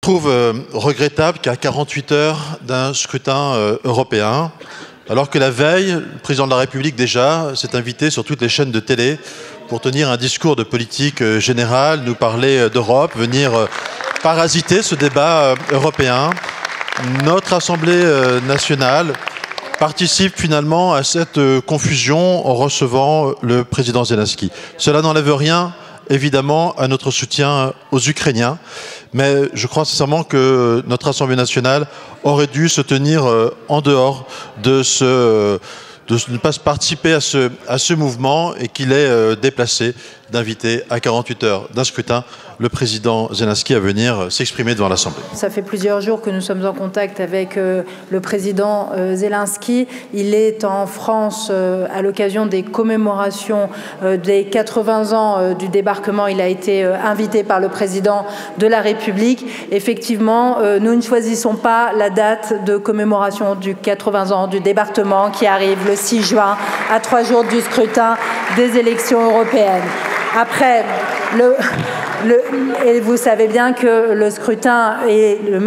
trouve regrettable qu'à 48 heures d'un scrutin européen, alors que la veille, le président de la République déjà s'est invité sur toutes les chaînes de télé pour tenir un discours de politique générale, nous parler d'Europe, venir parasiter ce débat européen. Notre Assemblée nationale participe finalement à cette confusion en recevant le président Zelensky. Cela n'enlève rien, évidemment, à notre soutien aux Ukrainiens, mais je crois sincèrement que notre Assemblée nationale aurait dû se tenir en dehors de ne pas participer à ce mouvement et qu'il est déplacé d'inviter à 48 heures d'un scrutin le président Zelensky à venir s'exprimer devant l'Assemblée. Ça fait plusieurs jours que nous sommes en contact avec le président Zelensky. Il est en France à l'occasion des commémorations des 80 ans du débarquement. Il a été invité par le président de la République. Effectivement, nous ne choisissons pas la date de commémoration du 80 ans du débarquement qui arrive le 6 juin, à 3 jours du scrutin des élections européennes. Après, et vous savez bien que le scrutin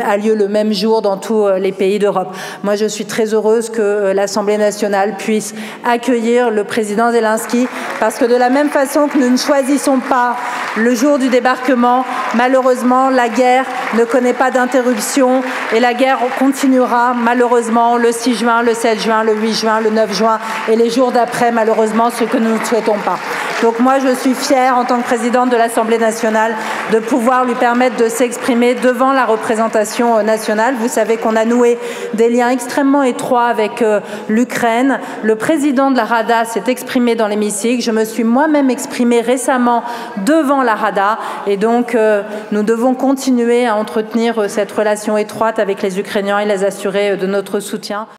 a lieu le même jour dans tous les pays d'Europe. Moi, je suis très heureuse que l'Assemblée nationale puisse accueillir le président Zelensky, parce que de la même façon que nous ne choisissons pas le jour du débarquement, malheureusement, la guerre ne connaît pas d'interruption et la guerre continuera malheureusement le 6 juin, le 7 juin, le 8 juin, le 9 juin et les jours d'après, malheureusement, ce que nous ne souhaitons pas. Donc moi, je suis fière, en tant que présidente de l'Assemblée nationale, de pouvoir lui permettre de s'exprimer devant la représentation nationale. Vous savez qu'on a noué des liens extrêmement étroits avec l'Ukraine. Le président de la Rada s'est exprimé dans l'hémicycle. Je me suis moi-même exprimée récemment devant la Rada. Et donc, nous devons continuer à entretenir cette relation étroite avec les Ukrainiens et les assurer de notre soutien.